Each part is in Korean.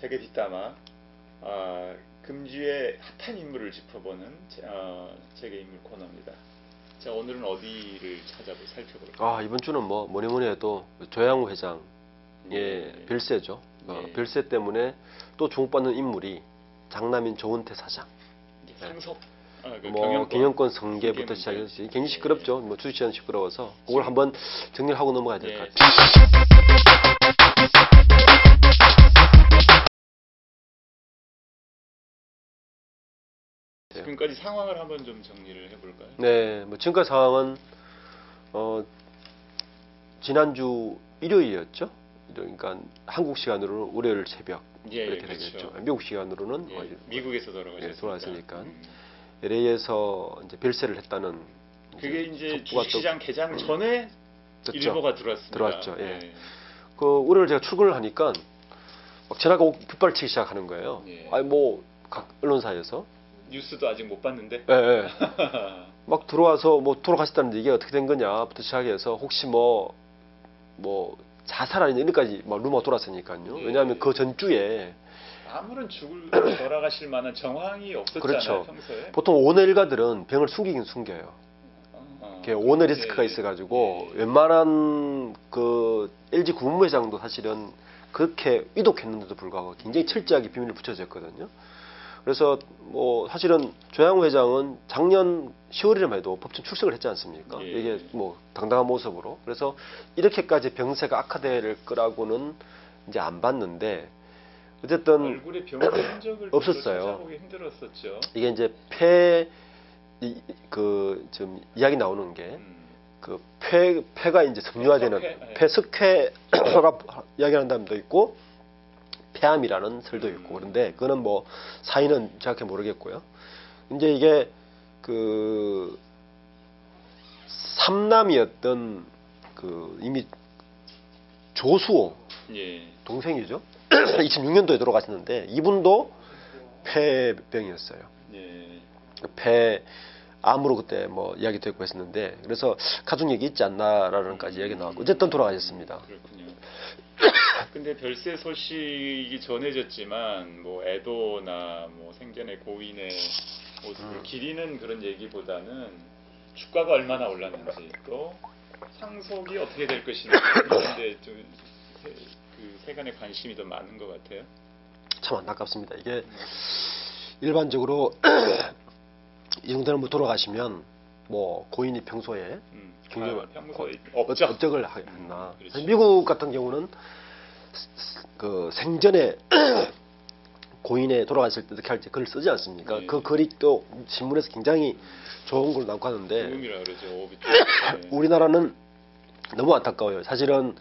제게 뒷담화 금주의 핫한 인물을 짚어보는 제게 인물 코너입니다. 자, 오늘은 어디를 살펴볼까요? 이번 주는 뭐니 해도 조양우 회장의 별세죠. 별세 때문에 또 주목받는 인물이 장남인 조은태 사장. 상속 경영권 승계부터 시작해서 굉장히 시끄럽죠. 주식시장 시끄러워서 그걸 한번 정리를 하고 넘어가야 될 것 같아요. 지금까지 상황을 한번 좀 정리를 해볼까요? 네, 지금까지 상황은 지난주 일요일이었죠. 그러니까 한국 시간으로는 월요일 새벽 이렇게 되겠죠. 그렇죠. 미국 시간으로는 미국에서 돌아가셨으니까. LA에서 이제 별세를 했다는. 그게 이제 주식시장 개장 전에 일보가 들어왔죠. 예. 그 월요일 제가 출근을 하니까 막 전화가 빗발치기 시작하는 거예요. 각 언론사에서. 뉴스도 아직 못 봤는데. 예. 막 들어와서 돌아가셨다는데 이게 어떻게 된 거냐부터 시작해서 혹시 자살 아니냐 이런까지 막 루머가 돌았으니까요. 왜냐하면 그 전주에 아무런 돌아가실 만한 정황이 없었잖아요. 그렇죠. 평소에. 보통 오너 일가들은 병을 숨기긴 숨겨요. 오너 리스크가 있어가지고 웬만한 그 LG 구본부회장도 사실은 그렇게 위독했는데도 불구하고 굉장히 철저하게 비밀을 붙여졌거든요. 그래서 사실은 조양우 회장은 작년 10월에만 해도 법정 출석을 했지 않습니까? 이게 당당한 모습으로. 그래서 이렇게까지 병세가 악화될 거라고는 이제 안 봤는데 어쨌든 얼굴에 병세 흔적을 없었어요. 찾아보기 힘들었었죠. 이게 이제 좀 이야기 나오는 게 폐가 이제 섬유화되는 폐석회가 이야기하는 사람도 있고 폐암이라는 설도 있고 그런데 그거는 사인은 정확히 모르겠고요. 이제 이게 삼남이었던 이미 조수호 동생이죠. 2006년도에 돌아가셨는데 이분도 폐병이었어요. 폐암으로 그때 이야기 됐고 했었는데 그래서 가족 얘기 있지 않나라는까지 이야기 나왔고 어쨌든 돌아가셨습니다. 그렇군요. 근데 별세 소식이 전해졌지만 애도나 생전의 고인의 모습을 기리는 그런 얘기보다는 주가가 얼마나 올랐는지 또 상속이 어떻게 될 것인지 그런데 좀 세간의 관심이 더 많은 것 같아요. 참 안타깝습니다. 이게 일반적으로 이 정도는 돌아가시면 고인이 평소에 굉장히 업적을 했나. 그렇죠. 미국 같은 경우는 그 생전에 고인에 돌아갔을 때 어떻게 할지 글을 쓰지 않습니까? 그 글이 또 신문에서 굉장히 좋은 걸 나오고 하는데 우리나라는 너무 안타까워요. 사실은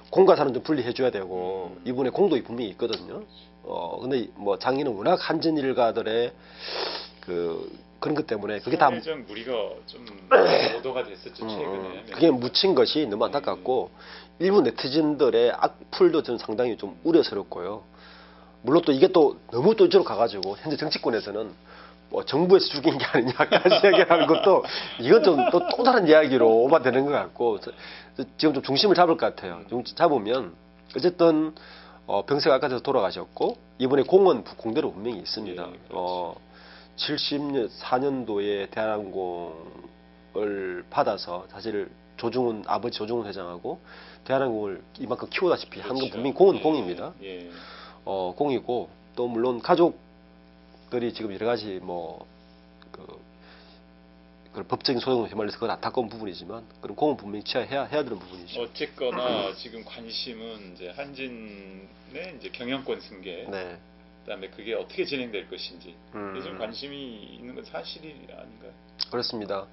공과 사는 좀 분리해 줘야 되고 이분의 공도 분명히 있거든요. 근데 장인은 워낙 한전 일가들의 그런 것 때문에 그게 다 무리가 좀 보도가 됐었죠. 최근에. 그게 묻힌 것이 너무 안타깝고 일부 네티즌들의 악플도 좀 상당히 좀 우려스럽고요. 물론 또 이게 또 너무 또 이쪽으로 가가지고 현재 정치권에서는 정부에서 죽인 게 아니냐까지 얘기하는 것도 이건 좀 또 다른 이야기로 오바되는 것 같고 지금 좀 중심을 잡을 것 같아요. 잡으면 어쨌든 병세가 아까 전에 돌아가셨고 이번에 공은 공대로 분명히 있습니다. 74년도에 대한항공을 받아서 사실 아버지 조중훈 회장하고 대한항공을 이만큼 키우다시피 한 건 분명히 공은 공입니다. 공이고 또 물론 가족들이 지금 여러 가지 법적인 소송에 휘말려서 그건 안타까운 부분이지만 그런 공은 분명히 해야 되는 부분이죠. 어쨌거나 지금 관심은 이제 한진의 이제 경영권 승계. 그다음에 그게 어떻게 진행될 것인지 요즘 관심이 있는 건 사실이 아닌가요? 그렇습니다.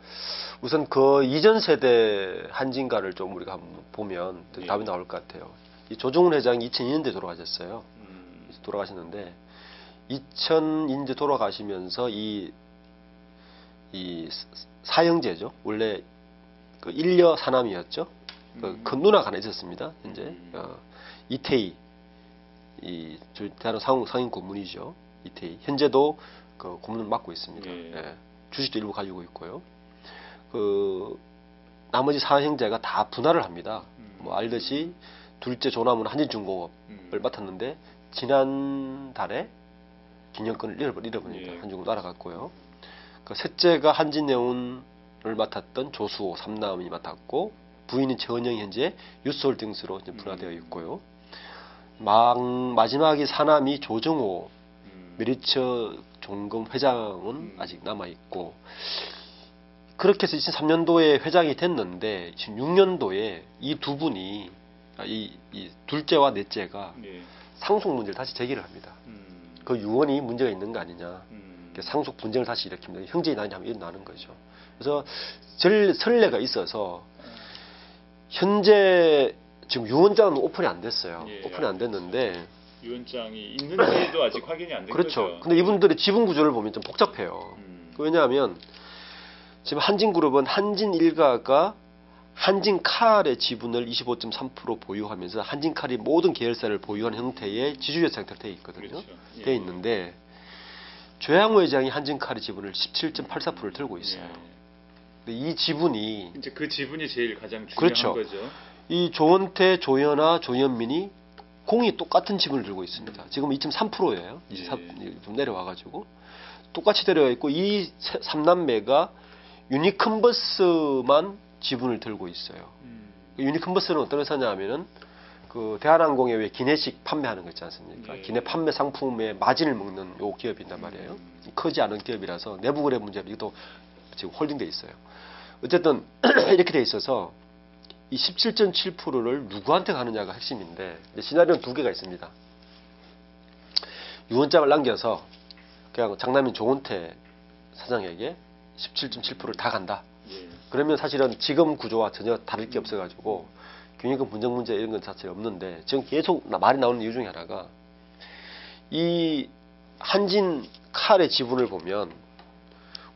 우선 그 이전 세대 한진가를 좀 우리가 한번 보면 답이 나올 것 같아요. 이 조중훈 회장이 2002년도에 돌아가셨어요. 돌아가셨는데 2000년대 돌아가시면서 이 사형제죠. 원래 그 일녀 사남이었죠. 큰 누나가 하나 있었습니다. 현재 이태희 대한항공 상임 고문이죠. 이태희 현재도 그 고문을 맡고 있습니다. 주식도 일부 가지고 있고요. 나머지 사형제가 다 분할을 합니다. 알듯이 둘째 조남은 한진중공업을 맡았는데 지난달에 균형권을 잃어버립니다. 예. 한중으로 날아갔고요. 그 셋째가 한진네온을 맡았던 조수호 삼남이 맡았고 부인인 최은영이 현재 유스홀딩스로 이제 분화되어 있고요. 마지막이 사남이 조정호 메리처 종금 회장은 아직 남아 있고 그렇게 해서 2003년도에 회장이 됐는데 2006년도에 이 두 분이 이 둘째와 넷째가 예. 상속 문제를 다시 제기를 합니다. 그 유언이 문제가 있는 거 아니냐. 상속 분쟁을 다시 일으킵니다. 형제의 난이 하면 일어나는 거죠. 그래서 선례가 있어서 현재 지금 유언장은 오픈이 안 됐어요. 예, 오픈이 안 됐는데 유언장이 있는지도 아직 확인이 안 된 그렇죠. 거죠. 근데 이분들의 지분 구조를 보면 좀 복잡해요. 왜냐하면 지금 한진그룹은 한진 일가가 한진칼의 지분을 25.3% 보유하면서 한진칼이 모든 계열사를 보유하는 형태의 지주회 상태로 되어 있거든요. 그렇죠. 예. 되어 있는데 조양호 회장이 한진칼의 지분을 17.84%를 들고 있어요. 예. 근데 이 지분이 이제 그 지분이 제일 가장 중요한 그렇죠. 거죠. 이 조원태, 조현아, 조현민이 공이 똑같은 지분을 들고 있습니다. 지금 2.3%예요. 예. 좀 내려와가지고 똑같이 내려와 있고 이 삼남매가 유니컨버스만 지분을 들고 있어요. 유니컨버스는 어떤 회사냐면은 그 대한항공에 왜 기내식 판매하는 거 있지 않습니까? 예. 기내 판매 상품의 마진을 먹는 요 기업이란 말이에요. 크지 않은 기업이라서 내부 거래 문제 이것도 지금 홀딩돼 있어요. 어쨌든 이렇게 돼 있어서 이 17.7%를 누구한테 가느냐가 핵심인데 시나리오는 두 개가 있습니다. 유언장을 남겨서 그냥 장남인 조은태 사장에게 17.7%를 다 간다. 예. 그러면 사실은 지금 구조와 전혀 다를 게 없어가지고 균형권 분쟁 문제 이런 건 사실 없는데 지금 계속 말이 나오는 이유 중에 하나가 이 한진 칼의 지분을 보면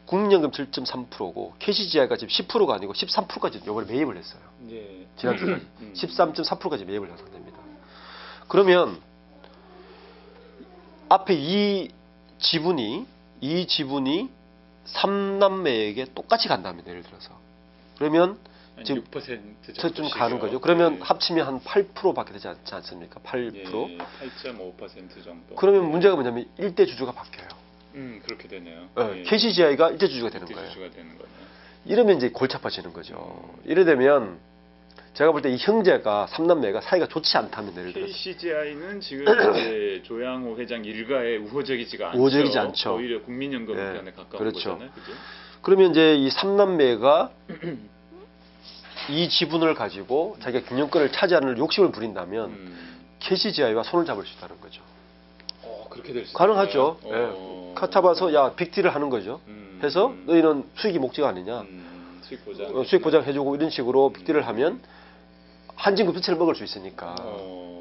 국민연금 7.3%고 KCGI가 지금 10%가 아니고 13%까지 이번에 매입을 했어요. 예. 지난주에 13.4%까지 매입을 한 상태입니다. 그러면 앞에 이 지분이 삼남매에게 똑같이 간답니다. 예를 들어서 그러면 지금 6% 저쯤 가는 거죠. 그러면 예. 합치면 한 8%밖에 되지 않지 않습니까? 8%. 예, 8.5% 정도. 그러면 문제가 뭐냐면 일대 주주가 바뀌어요. 그렇게 되네요. 예. KCGI가 일대 주주가 되는 일대 거예요. 주주가 되는 거네요. 이러면 이제 골치 아파지는 거죠. 이래 되면 제가 볼 때 이 형제가 삼남매가 사이가 좋지 않다면 예를 들어서 KCGI는 지금 이제 조양호 회장 일가에 우호적이지가 않죠. 우호적이지 않죠. 오히려 국민연금 예, 편에 가까운 그렇죠. 거잖아요. 그죠? 그러면 이제 이 삼남매가 이 지분을 가지고 자기가 균형권을 차지하는 욕심을 부린다면 KCGI와 손을 잡을 수 있다는 거죠. 그렇게 될 수 가능하죠. 있나요? 예. 잡아서 야 빅딜을 하는 거죠. 해서 너희는 수익이 목적 아니냐. 수익 보장. 수익 보장 해주고 이런 식으로 빅딜을 하면 한진급 전체를 먹을 수 있으니까.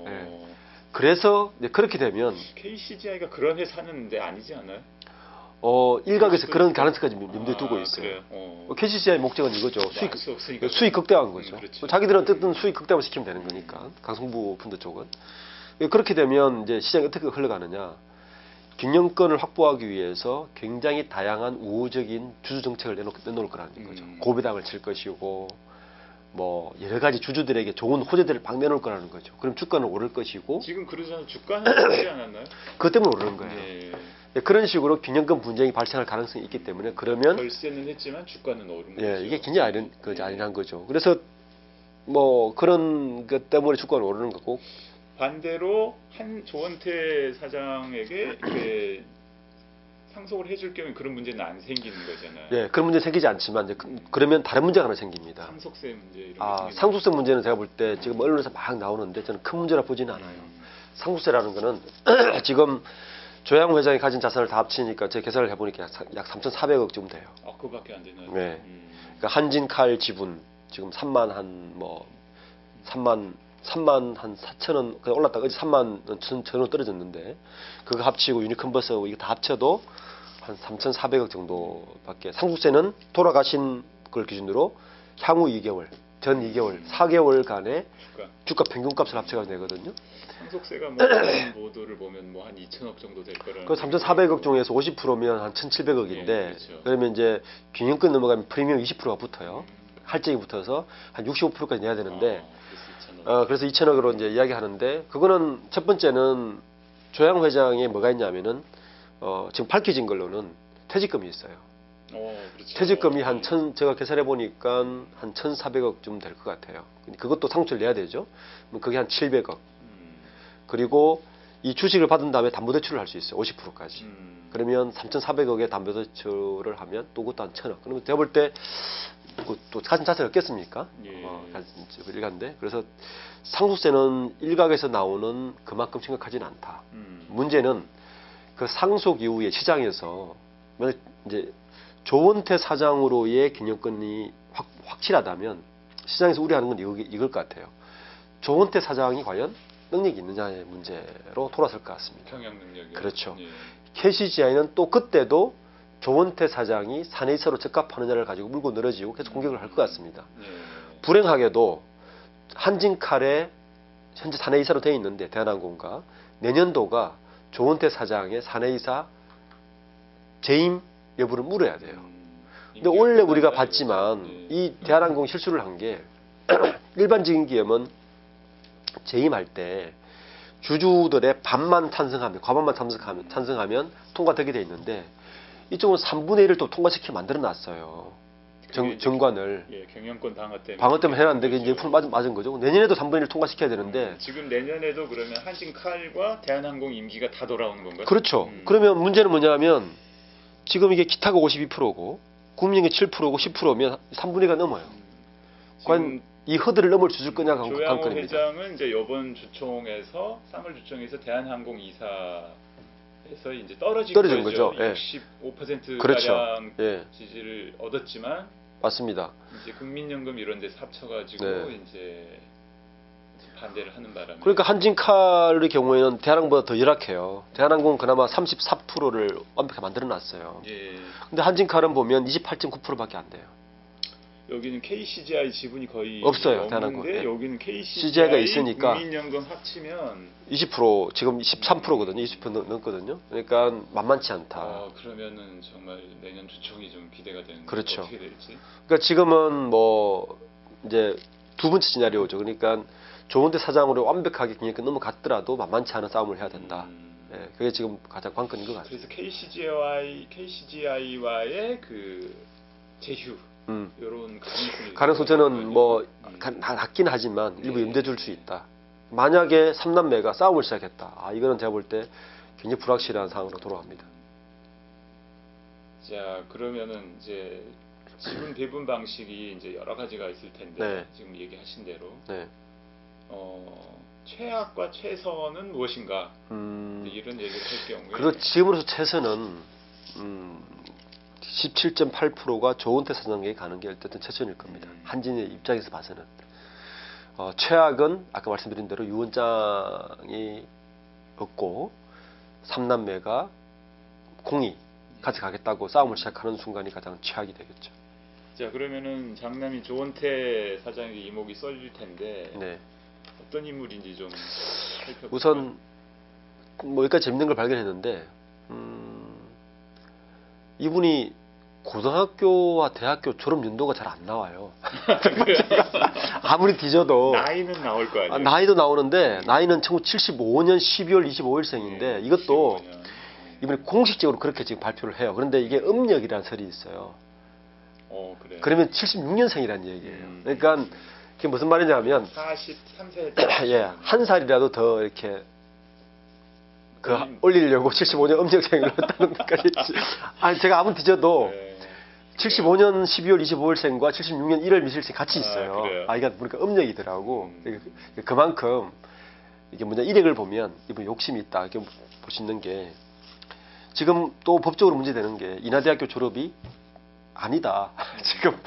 예. 그래서 이제 그렇게 되면 KCGI가 그런 회사는 아니지 않아요? 일각에서 그런 가능성까지 염두에 두고 있어요. 그래요? KCGI 목적은 이거죠. 수익 극대화한 거죠. 그렇죠. 자기들은 어쨌든 수익 극대화 시키면 되는 거니까. 강성부 펀드 쪽은. 그렇게 되면 이제 시장이 어떻게 흘러가느냐. 균형권을 확보하기 위해서 굉장히 다양한 우호적인 주주 정책을 내놓을 거라는 거죠. 고배당을 칠 것이고 뭐 여러 가지 주주들에게 좋은 호재들을 막 내놓을 거라는 거죠. 그럼 주가는 오를 것이고 지금 그러잖아요. 주가는 오르지 않았나요? 그것 때문에 오르는 거예요. 예. 그런 식으로 균형권 분쟁이 발생할 가능성이 있기 때문에 그러면 결세는 했지만 주가는 오른 거죠. 예, 이게 굉장히 아니란 거죠. 그래서 뭐 그런 것 때문에 주가는 오르는 거고 반대로 조원태 사장에게 이렇게 상속을 해줄 경우에 그런 문제는 안 생기는 거잖아요. 예, 그런 문제 생기지 않지만 이제 그러면 다른 문제가 하나 생깁니다. 상속세 문제 이런 게 생기는 상속세 문제는 제가 볼 때 지금 언론에서 막 나오는데 저는 큰 문제라 보지는 않아요. 상속세라는 거는 지금 조양호 회장이 가진 자산을 다 합치니까 제가 계산을 해보니까 약 3,400억 정도 돼요. 그거밖에 안 되나요? 네. 그러니까 한진칼 지분 지금 3만 한 4천원 올랐다가 어제 3만 1,000원 떨어졌는데 그거 합치고 유니컨버스하고 이거 다 합쳐도 한 3,400억 정도밖에 상속세는 돌아가신 걸 기준으로 향후 2개월, 전 2개월, 4개월간의 주가 평균값을 합쳐가지고 내거든요. 상속세가 뭐 다른 보도를 보면 뭐 한 2천억 정도 될 거라는. 그 3,400억 중에서 50%면 한 1,700억인데 예, 그렇죠. 그러면 이제 균형권 넘어가면 프리미엄 20%가 붙어요. 할증이 붙어서 한 65%까지 내야 되는데 그래서 2천억. 그래서 2천억으로 이제 이야기하는데 그거는 첫 번째는 조양 회장에 뭐가 있냐면은 지금 밝혀진 걸로는 퇴직금이 있어요. 그렇죠. 퇴직금이 제가 계산해 보니까 한 1,400억쯤 될 것 같아요. 그것도 상환내야 되죠. 그럼 그게 한 700억. 그리고 이 주식을 받은 다음에 담보대출을 할 수 있어요. 50%까지. 그러면 3,400억의 담보대출을 하면 또 그것도 한 1,000억. 그러면 제가 볼 때 또 가진 자산이 없겠습니까? 예. 일가인데. 그래서 상속세는 일각에서 나오는 그만큼 심각하지는 않다. 문제는 그 상속 이후에 시장에서 만약 이제 조원태 사장으로의 경영권이 확실하다면 시장에서 우려하는 건 이걸 것 같아요. 조원태 사장이 과연 능력이 있느냐의 문제로 돌아설 것 같습니다. 경영 능력이. 그렇죠. 예. KCGI는 또 그때도 조원태 사장이 사내이사로 적합하느냐를 가지고 물고 늘어지고 계속 공격을 할 것 같습니다. 예. 불행하게도 한진칼에 현재 사내이사로 되어 있는데 대한항공과 내년도가 조원태 사장의 사내이사 재임 여부를 물어야 돼요. 근데 원래 우리가 봤지만 이 대한항공 실수를 한 게 일반적인 기업은 재임할 때 주주들의 반만 탄성하면 과반만 탄성하면 통과되게 돼 있는데 이쪽은 3분의 1을 또 통과시키게 만들어 놨어요. 정관을. 예, 경영권 방어 때문에 해놨는데 그게 이제 맞은 거죠. 내년에도 3분의 1을 통과시켜야 되는데 지금 내년에도 그러면 한진칼과 대한항공 임기가 다 돌아오는 건가요? 그렇죠. 그러면 문제는 뭐냐면 지금 이게 기타가 52%고 국민연금 7%고 10%면 3분의 1가 넘어요. 과연 이 허들을 넘을 수 있을 거냐가 조양호 관건입니다. 회장은 이제 이번 주총에서 3월 주총에서 대한항공 이사에서 이제 떨어진 거죠. 예. 65% 그렇죠. 가량 예. 지지를 얻었지만 맞습니다. 이제 국민연금 이런 데서 합쳐가지고 네. 이제 반대를 하는 바람에. 그러니까 한진칼의 경우에는 대한항공보다 더 열악해요. 대한항공 그나마 34%를 완벽하게 만들어놨어요. 예. 근데 한진칼은 보면 28.9%밖에 안 돼요. 여기는 KCGI 지분이 거의 없어요, 없는데 대한항공. 네. 여기는 KCGI CGI가 있으니까 국민연금 합치면 20% 지금 13%거든요. 20% 넘거든요. 그러니까 만만치 않다. 그러면은 정말 내년 주총이 좀 기대가 되는 그렇죠. 어떻게 될지. 그러니까 지금은 뭐 이제 두 번째 시나리오죠. 그러니까 조원태 사장으로 완벽하게 경영권 넘어갔더라도 만만치 않은 싸움을 해야 된다. 예, 그게 지금 가장 관건인 것 같아요. 그래서 KCGI와의 그 제휴 이런 가능성 저는 뭐 낮긴 하지만 일부 염두에 둘 수 있다. 만약에 3남매가 싸움을 시작했다. 이거는 제가 볼 때 굉장히 불확실한 상황으로 돌아갑니다. 자, 그러면은 이제 지분 배분 방식이 이제 여러 가지가 있을 텐데 네. 지금 얘기하신 대로 네. 최악과 최선은 무엇인가 이런 얘기를 할 경우에 그리고 지금으로서 최선은 17.8%가 조은태 사장에게 가는 게 어쨌든 최선일 겁니다. 한진의 입장에서 봐서는. 최악은 아까 말씀드린 대로 유 원장이 없고 3남매가 공이 가져가겠다고 싸움을 시작하는 순간이 가장 최악이 되겠죠. 자, 그러면은 장남이 조원태 사장에게 이목이 쏠릴 텐데 네. 어떤 인물인지 좀 살펴볼까요? 우선 뭐 여기까지 재밌는 걸 발견했는데 이분이 고등학교와 대학교 졸업 연도가 잘 안 나와요. 아무리 뒤져도 나이는 나올 거 아니에요? 나이도 나오는데 나이는 1975년 12월 25일생인데 이것도 15년. 이번에 공식적으로 그렇게 지금 발표를 해요. 그런데 이게 음력이라는 설이 있어요. 그래요. 그러면 76년생이라는 얘기예요. 그러니까 그게 무슨 말이냐면 43세 예, 한 살이라도 더 이렇게 올리려고 75년 음력생을 했다는 것까지. 아니 제가 아무리 뒤져도 네. 75년 12월 25일생과 76년 1월 며칠생 같이 있어요. 그래요? 이게 보니까 음력이더라고. 그만큼 이게 뭐냐 이력을 보면 이분 욕심이 있다. 이렇게 볼 수 있는 게 지금 또 법적으로 문제되는 게 인하대학교 졸업이 아니다. 지금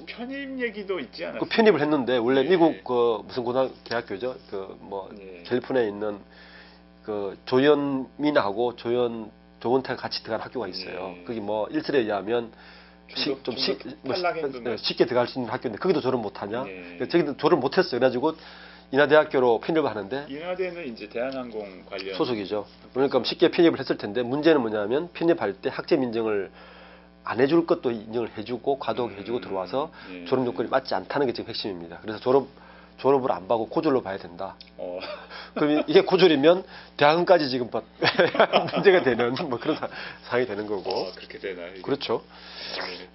편입 얘기도 있지 않았어요? 그 편입을 했는데 원래 예. 미국 그 무슨 대학교죠? 그 뭐 예. 캘리포니아에 있는 그 조현민하고 조원태가 같이 들어간 학교가 있어요. 예. 거기 뭐 일설에 의하면 쉽게 들어갈 수 있는 학교인데 거기도 졸업 못하냐? 예. 저기도 졸업 못했어요. 그래가지고 인하대학교로 편입을 하는데 인하대는 이제 대한항공 관련 소속이죠. 그러니까 쉽게 편입을 했을 텐데 문제는 뭐냐면 편입할 때 학점 인정을 안 해줄 것도 인정을 해주고 과도하게 해주고 들어와서 예. 졸업 요건이 맞지 않다는 게 지금 핵심입니다. 그래서 졸업 졸업을 안 받고 고졸로 봐야 된다. 어. 그럼 이게 고졸이면 대학원까지 지금 문제가 되는 뭐 그런 상황이 되는 거고. 그렇게 되나? 이게? 그렇죠.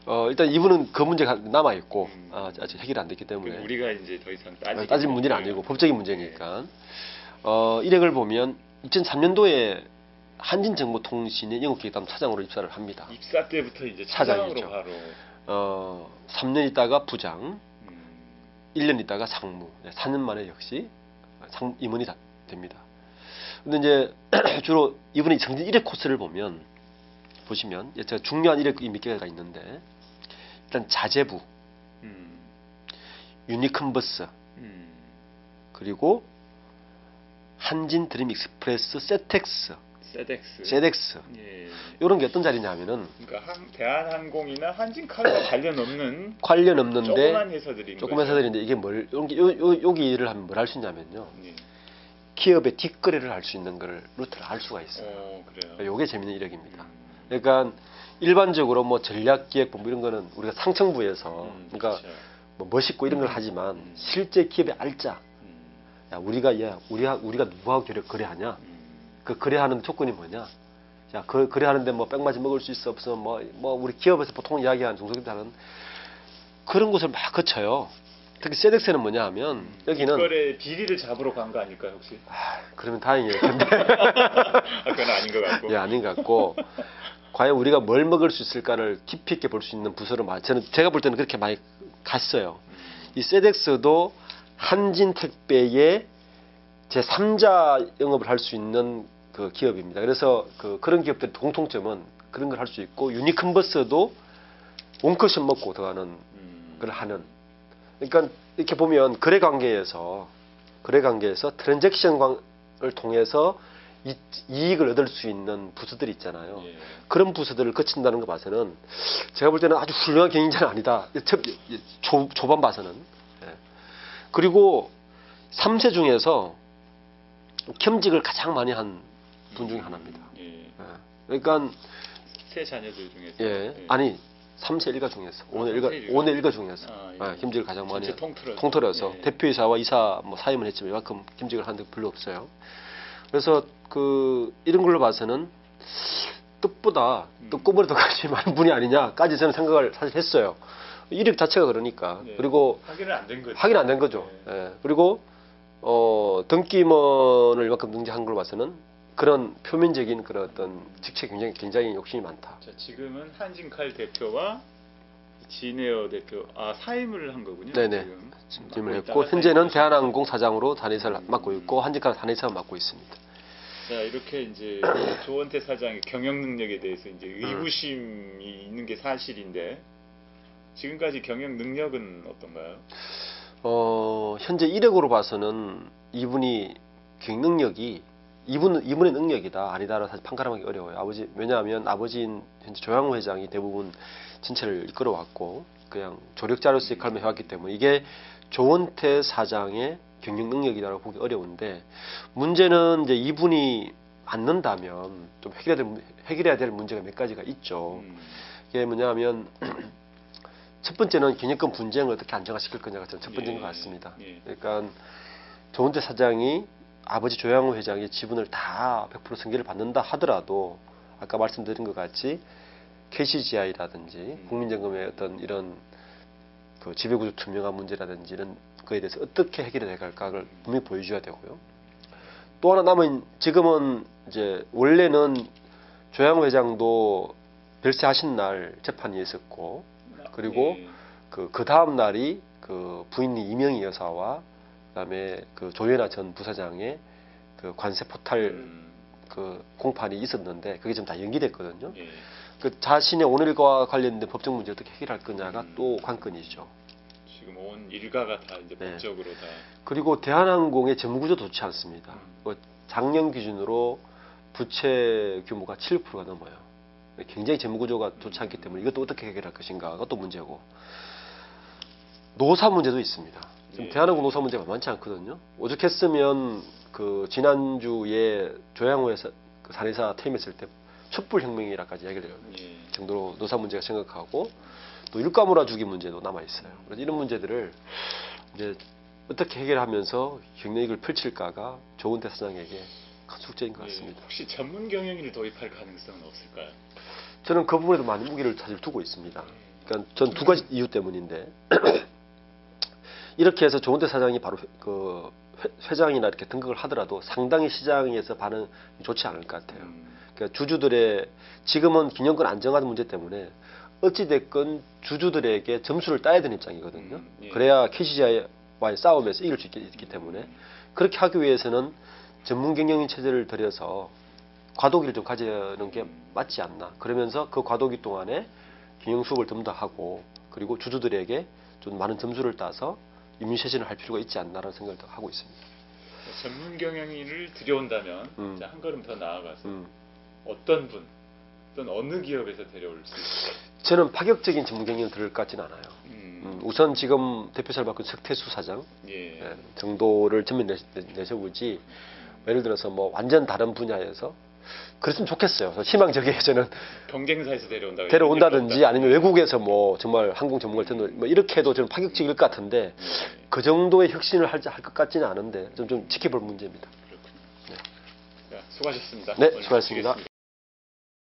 네. 일단 이분은 그 문제가 남아 있고 음. 아직 해결이 안 됐기 때문에 우리가 이제 더 이상 따질 문제는 아니고 법적인 문제니까. 이력을 보면 2003년도에 한진정보통신의 영업기획단 차장으로 입사를 합니다. 입사 때부터 이제 차장으로 차장이죠. 바로. 3년 있다가 부장, 음. 1년 있다가 상무, 4년 만에 역시 임원이 됩니다. 근데 이제 주로 이분의 정진 이력 코스를 보시면 제가 중요한 이력이 몇 개가 있는데 일단 자재부, 음. 유니컨버스, 음. 그리고 한진 드림 익스프레스, 세덱스 예. 이런 게 어떤 자리냐면은 그러니까 대한항공이나 한진칼과 관련 없는데 조그만 회사들인 조그만 거죠. 회사들인데 이게 여기 일을 하면 뭘 할 수 있냐면요. 예. 기업의 뒷거래를 할 수 있는 거를 루트를 알 수가 있어요. 그래요. 이게 재밌는 이력입니다. 그러니까 일반적으로 뭐 전략기획본부 이런 거는 우리가 상층부에서 그러니까 그렇죠. 뭐 멋있고 이런 걸 하지만 실제 기업의 알짜. 야, 우리가 누구하고 거래하냐? 그 거래하는 조건이 뭐냐? 야, 그 거래하는데 뭐 백마지 먹을 수 있어 없어 뭐 우리 기업에서 보통 이야기하는 중소기업들은 그런 곳을 막 거쳐요. 특히 세덱스는 뭐냐 하면 여기는 거래 비리를 잡으러 간 거 아닐까요 혹시? 그러면 다행이에요. 근데 그건 아닌 것 같고. 예, 아닌 것 같고 과연 우리가 뭘 먹을 수 있을까를 깊이 있게 볼 수 있는 부서를 제가 볼 때는 그렇게 많이 갔어요. 이 세덱스도 한진택배의 제3자 영업을 할 수 있는 그 기업입니다. 그래서 그런 기업들의 공통점은 그런 걸 할 수 있고 유니컨버스도 원컷션 먹고 들어가는 걸 하는. 그러니까 이렇게 보면 거래 관계에서 트랜잭션을 통해서 이익을 얻을 수 있는 부서들이 있잖아요. 예. 그런 부서들을 거친다는 거 봐서는 제가 볼 때는 아주 훌륭한 경영자는 아니다. 초반 봐서는. 예. 그리고 3세 중에서 겸직을 가장 많이 한 분 중에 하나입니다. 예. 예. 그러니까 세 자녀들 중에서. 예. 아니 3세 일가 중에서 5내 일가 중에서 겸직을 가장 많이 통틀어서 예. 대표이사와 이사 뭐 사임을 했지만 이만큼 겸직을 하는 데 별로 없어요. 그래서 이런 걸로 봐서는 뜻보다 꿈보다 더 관심이 많은 분이 아니냐까지 저는 생각을 사실 했어요. 이력 자체가 그러니까. 네. 그리고 확인은 안 된 거죠. 확인 안 된 거죠. 네. 예. 그리고 등기임원을 이만큼 등재한 걸로 봐서는 그런 표면적인 그런 어떤 직책에 굉장히 욕심이 많다. 자, 지금은 한진칼 대표와 진에어 대표 사임을 한 거군요. 네네. 지금 짐을 했고 현재는 대한항공 사장으로 단회사를 맡고 있고 한진칼 단회사를 맡고 있습니다. 자, 이렇게 이제 조원태 사장의 경영 능력에 대해서 이제 의구심이 있는 게 사실인데 지금까지 경영 능력은 어떤가요? 현재 이력으로 봐서는 이분이 경영 능력이 이분의 능력이다 아니다라고 사실 판가름하기 어려워요. 왜냐하면 아버지인 현재 조양호 회장이 대부분 전체를 이끌어왔고 그냥 조력자로서 역할만 해왔기 때문에 이게 조원태 사장의 경영 능력이라고 보기 어려운데 문제는 이제 이분이 맞는다면 좀 해결해야 될 문제가 몇 가지가 있죠. 이게 뭐냐면 첫 번째는 경영권 분쟁을 어떻게 안정화시킬 거냐가 첫 번째인 것 같습니다. 그러니까 조원태 사장이 아버지 조양호 회장의 지분을 다 100% 승계를 받는다 하더라도 아까 말씀드린 것 같이 KCGI라든지 국민연금의 어떤 이런 그 지배구조 투명화 문제라든지 이런 거에 대해서 어떻게 해결이 될까를 분명히 보여줘야 되고요. 또 하나 남은 지금은 이제 원래는 조양호 회장도 별세하신 날 재판이 있었고 그리고 그 다음 날이 그 부인이 이명희 여사와 그다음에 그 조현아 전 부사장의 그 관세 포탈 그 공판이 있었는데 그게 좀 다 연기됐거든요. 그 자신의 오늘과 관련된 법적 문제 어떻게 해결할 거냐가 또 관건이죠. 지금 온 일가가 다 이제 법적으로 다. 그리고 대한항공의 재무구조도 좋지 않습니다. 작년 기준으로 부채 규모가 7%가 넘어요. 굉장히 재무구조가 좋지 않기 때문에 이것도 어떻게 해결할 것인가가 또 문제고 노사 문제도 있습니다. 지금 대한항공 노사 문제가 만만치 않거든요. 오죽했으면 그 지난주에 조양호 회사 그 산회사 퇴임했을 때 촛불혁명이라까지 이야기를 해요. 정도로 노사 문제가 심각하고 또 일가무라 주기 문제도 남아 있어요. 그래서 이런 문제들을 이제 어떻게 해결하면서 경영력을 펼칠까가 조은태 사장에게 큰 숙제인 것 예, 같습니다. 혹시 전문 경영인을 도입할 가능성은 없을까요? 저는 그 부분에도 많은 무게를 사실 두고 있습니다. 그러니까 전 두 가지 이유 때문인데 이렇게 해서 조은태 사장이 바로 그 회장이나 이렇게 등극을 하더라도 상당히 시장에서 반응이 좋지 않을 것 같아요. 그러니까 주주들의 지금은 기념권 안정화는 문제 때문에 어찌됐건 주주들에게 점수를 따야 되는 입장이거든요. 예. 그래야 KCC와의 싸움에서 이길 수 있기 때문에 그렇게 하기 위해서는 전문 경영인 체제를 들여서 과도기를 좀 가지는 게 맞지 않나. 그러면서 그 과도기 동안에 경영 수업을 좀 더 하고 그리고 주주들에게 좀 많은 점수를 따서 이민쇄신을 할 필요가 있지 않나라는 생각을 하고 있습니다. 전문 경영인을 들여온다면 자, 한 걸음 더 나아가서 어떤 분 또는 어느 기업에서 데려올 수 있을까요? 저는 파격적인 전문 경영을 들을 것 같지는 않아요. 우선 지금 대표사를 맡은 석태수 사장 예. 정도를 전면 내세우지 예를 들어서 뭐 완전 다른 분야에서 그랬으면 좋겠어요. 희망적이에요. 저는 경쟁사에서 데려온다든지 아니면 외국에서 뭐 정말 항공 전문가를 뭐 이렇게 해도 저는 파격적일 것 같은데 그 정도의 혁신을 할 것 같지는 않은데 좀 지켜볼 문제입니다. 그렇군요. 자, 수고하셨습니다. 네, 수고하셨습니다.